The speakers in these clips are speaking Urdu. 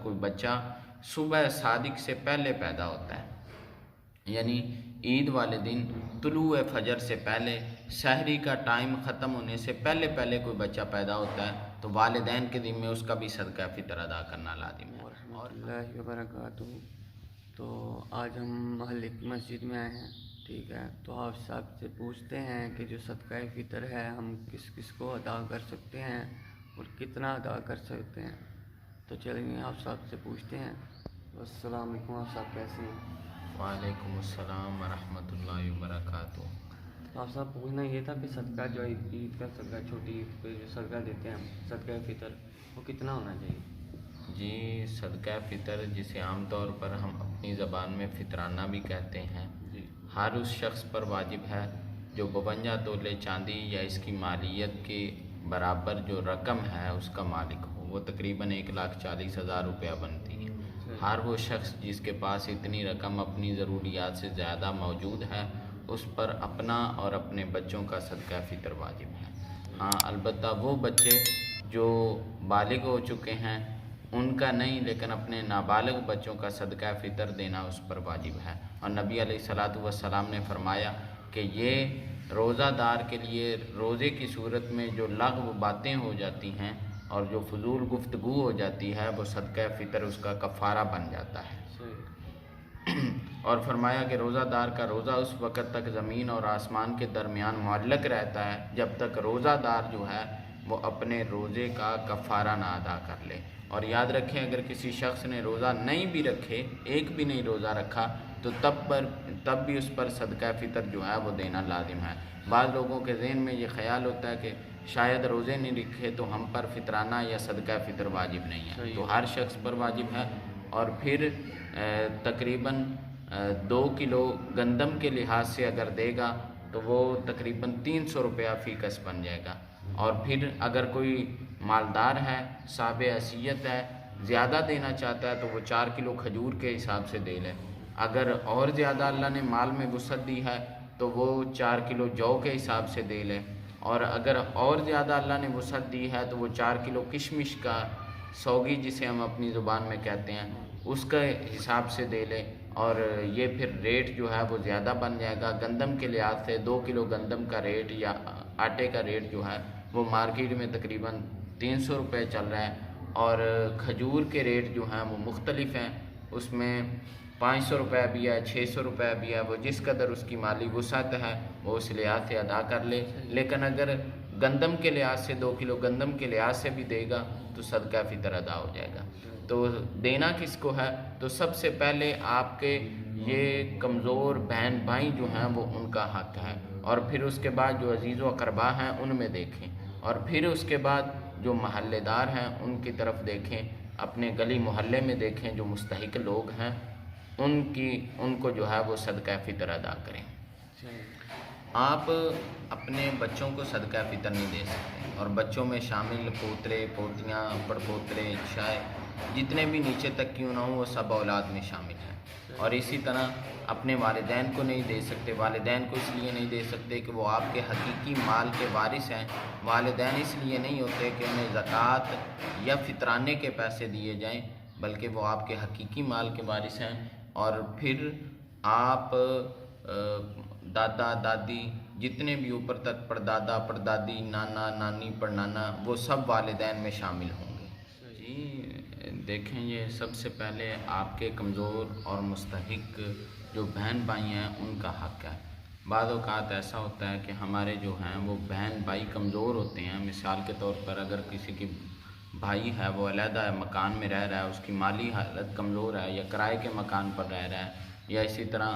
کوئی بچہ صبح صادق سے پہلے پیدا ہوتا ہے، یعنی عید والے دن طلوع فجر سے پہلے، سحری کا ٹائم ختم ہونے سے پہلے کوئی بچہ پیدا ہوتا ہے تو والدین کے ذمے اس کا بھی صدقہ فطر ادا کرنا لازم ہے۔ ورحمۃ اللہ وبرکاتہ۔ تو آج ہم محلے کی مسجد میں آئے ہیں، ٹھیک ہے، تو آپ صاحب سے پوچھتے ہیں کہ جو صدقہ فطر ہے ہم کس کس کو ادا کر سکتے ہیں اور کتنا ادا کر سکتے ہیں۔ تو چلیے آپ صاحب سے پوچھتے ہیں۔ السلام علیکم، آپ صاحب کیسے ہیں؟ وعلیکم السلام ورحمۃ اللہ وبرکاتہ۔ تو آپ صاحب پوچھنا یہ تھا کہ صدقہ جو عید کا صدقہ، چھوٹی عید پہ جو صدقہ دیتے ہیں ہم، صدقہ فطر، وہ کتنا ہونا چاہیے؟ جی، صدقہ فطر جسے عام طور پر ہم اپنی زبان میں فطرانہ بھی کہتے ہیں، جی ہر اس شخص پر واجب ہے جو 52 تولے چاندی یا اس کی مالیت کے برابر جو رقم ہے اس کا مالک ہو، وہ تقریباً 1,40,000 روپیہ بنتی ہے۔ ہر وہ شخص جس کے پاس اتنی رقم اپنی ضروریات سے زیادہ موجود ہے، اس پر اپنا اور اپنے بچوں کا صدقہ فطر واجب ہے۔ ہاں، البتہ وہ بچے جو بالغ ہو چکے ہیں ان کا نہیں، لیکن اپنے نابالغ بچوں کا صدقہ فطر دینا اس پر واجب ہے۔ اور نبی علیہ الصلاۃ والسلام نے فرمایا کہ یہ روزہ دار کے لیے روزے کی صورت میں جو لغو باتیں ہو جاتی ہیں اور جو فضول گفتگو ہو جاتی ہے، وہ صدقہ فطر اس کا کفارہ بن جاتا ہے۔ اور فرمایا کہ روزہ دار کا روزہ اس وقت تک زمین اور آسمان کے درمیان معلق رہتا ہے جب تک روزہ دار جو ہے وہ اپنے روزے کا کفارہ نہ ادا کر لے۔ اور یاد رکھیں، اگر کسی شخص نے روزہ نہیں بھی رکھے، ایک بھی نہیں روزہ رکھا، تو تب بھی اس پر صدقہ فطر جو ہے وہ دینا لازم ہے۔ بعض لوگوں کے ذہن میں یہ خیال ہوتا ہے کہ شاید روزے نہیں رکھے تو ہم پر فطرانہ یا صدقہ فطر واجب نہیں ہے، تو ہر شخص پر واجب ہے۔ اور پھر تقریباً 2 کلو گندم کے لحاظ سے اگر دے گا تو وہ تقریباً 300 روپیہ فی کس بن جائے گا۔ اور پھر اگر کوئی مالدار ہے، صاحب حیثیت ہے، زیادہ دینا چاہتا ہے تو وہ 4 کلو کھجور کے حساب سے دے لے۔ اگر اور زیادہ اللہ نے مال میں وسعت دی ہے تو وہ 4 کلو جو کے حساب سے دے لے، اور اگر اور زیادہ اللہ نے وسعت دی ہے تو وہ 4 کلو کشمش کا سوگی جسے ہم اپنی زبان میں کہتے ہیں اس کا حساب سے دے لے، اور یہ پھر ریٹ جو ہے وہ زیادہ بن جائے گا۔ گندم کے لحاظ سے 2 کلو گندم کا ریٹ یا آٹے کا ریٹ جو ہے وہ مارکیٹ میں تقریباً 300 روپے چل رہا ہے، اور کھجور کے ریٹ جو ہیں وہ مختلف ہیں، اس میں 500 روپے بھی ہے، 600 روپے بھی ہے، وہ جس قدر اس کی مالی وسعت ہے وہ اس لحاظ سے ادا کر لے۔ لیکن اگر گندم کے لحاظ سے 2 کلو گندم کے لحاظ سے بھی دے گا تو صدقہ فطر ادا ہو جائے گا۔ تو دینا کس کو ہے؟ تو سب سے پہلے آپ کے یہ کمزور بہن بھائی جو ہیں وہ ان کا حق ہے، اور پھر اس کے بعد جو عزیز و اقربا ہیں ان میں دیکھیں، اور پھر اس کے بعد جو محلے دار ہیں ان کی طرف دیکھیں، اپنے گلی محلے میں دیکھیں جو مستحق لوگ ہیں ان کو جو ہے وہ صدقہ فطر ادا کریں۔ آپ اپنے بچوں کو صدقہ فطر نہیں دے سکتے، اور بچوں میں شامل پوترے پوتیاں پڑپوترے شاید جتنے بھی نیچے تک کیوں نہ ہوں وہ سب اولاد میں شامل ہیں۔ اور اسی طرح اپنے والدین کو نہیں دے سکتے۔ والدین کو اس لیے نہیں دے سکتے کہ وہ آپ کے حقیقی مال کے وارث ہیں۔ والدین اس لیے نہیں ہوتے کہ انہیں زکوٰۃ یا فطرانے کے پیسے دیے جائیں، بلکہ وہ آپ کے حقیقی مال کے وارث ہیں۔ اور پھر آپ دادا دادی جتنے بھی اوپر تک پردادا پردادی نانا نانی پڑنانا وہ سب والدین میں شامل ہوں گے۔ جی دیکھیں، یہ سب سے پہلے آپ کے کمزور اور مستحق جو بہن بھائی ہیں ان کا حق ہے۔ بعض اوقات ایسا ہوتا ہے کہ ہمارے جو ہیں وہ بہن بھائی کمزور ہوتے ہیں۔ مثال کے طور پر اگر کسی کی بھائی ہے وہ علیحدہ مکان میں رہ رہا ہے، اس کی مالی حالت کمزور ہے، یا کرائے کے مکان پر رہ رہا ہے، یا اسی طرح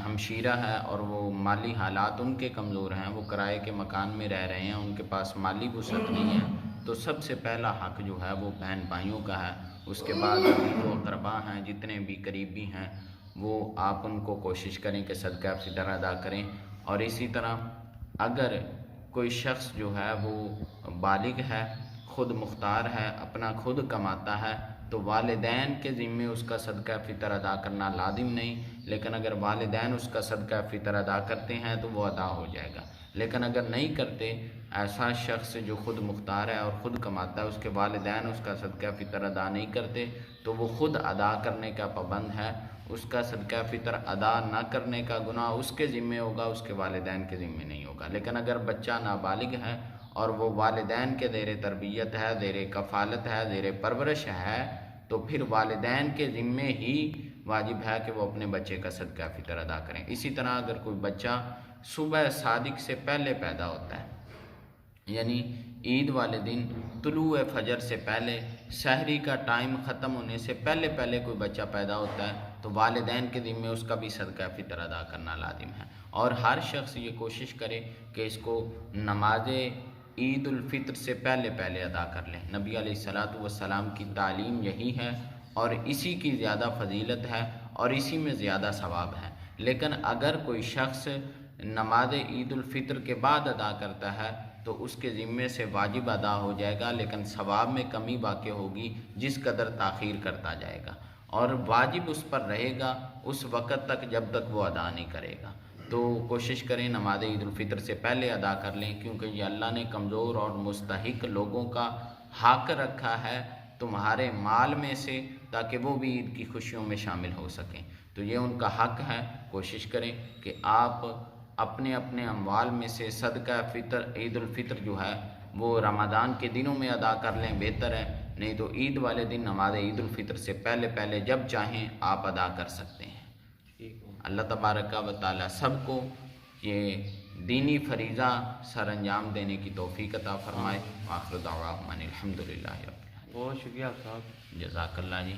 ہمشیرہ ہے اور وہ مالی حالات ان کے کمزور ہیں، وہ کرائے کے مکان میں رہ رہے ہیں، ان کے پاس مالی وسعت نہیں ہے، تو سب سے پہلا حق جو ہے وہ بہن بھائیوں کا ہے۔ اس کے بعد جو اقربا ہیں جتنے بھی قریبی ہیں وہ آپ ان کو کوشش کریں کہ صدقہ فطر ادا کریں۔ اور اسی طرح اگر کوئی شخص جو ہے وہ بالغ ہے، خود مختار ہے، اپنا خود کماتا ہے، تو والدین کے ذمے اس کا صدقہ فطر ادا کرنا لازم نہیں، لیکن اگر والدین اس کا صدقہ فطر ادا کرتے ہیں تو وہ ادا ہو جائے گا۔ لیکن اگر نہیں کرتے، ایسا شخص جو خود مختار ہے اور خود کماتا ہے، اس کے والدین اس کا صدقہ فطر ادا نہیں کرتے تو وہ خود ادا کرنے کا پابند ہے. اس کا صدقہ فطر ادا نہ کرنے کا گناہ اس کے ذمے ہوگا، اس کے والدین کے ذمے نہیں ہوگا. لیکن اگر بچہ نابالغ ہے اور وہ والدین کے زیر تربیت ہے، زیر کفالت ہے، زیر پرورش ہے، تو پھر والدین کے ذمے ہی واجب ہے کہ وہ اپنے بچے کا صدقہ فطر ادا کریں. اسی طرح اگر کوئی بچہ صبح صادق سے پہلے پیدا ہوتا ہے، یعنی عید والے دن طلوع فجر سے پہلے، سحری کا ٹائم ختم ہونے سے پہلے کوئی بچہ پیدا ہوتا ہے، تو والدین کے ذمے اس کا بھی صدقہ فطر ادا کرنا لازم ہے. اور ہر شخص یہ کوشش کرے کہ اس کو نماز عید الفطر سے پہلے ادا کر لیں. نبی علیہ الصلوۃ والسلام کی تعلیم یہی ہے اور اسی کی زیادہ فضیلت ہے اور اسی میں زیادہ ثواب ہے. لیکن اگر کوئی شخص نماز عید الفطر کے بعد ادا کرتا ہے تو اس کے ذمے سے واجب ادا ہو جائے گا، لیکن ثواب میں کمی واقع ہوگی جس قدر تاخیر کرتا جائے گا، اور واجب اس پر رہے گا اس وقت تک جب تک وہ ادا نہیں کرے گا. تو کوشش کریں نماز عید الفطر سے پہلے ادا کر لیں، کیونکہ یہ اللہ نے کمزور اور مستحق لوگوں کا حق رکھا ہے تمہارے مال میں سے، تاکہ وہ بھی عید کی خوشیوں میں شامل ہو سکیں. تو یہ ان کا حق ہے. کوشش کریں کہ آپ اپنے اموال میں سے صدقہ فطر عید الفطر جو ہے وہ رمضان کے دنوں میں ادا کر لیں، بہتر ہے. نہیں تو عید والے دن نماز عید الفطر سے پہلے جب چاہیں آپ ادا کر سکتے ہیں. اللہ تبارک و تعالی سب کو یہ دینی فریضہ سر انجام دینے کی توفیق عطا فرمائے. آخر دعواہم ان الحمدللہ رب العالمین. بہت شکریہ صاحب. جزاک اللہ جی.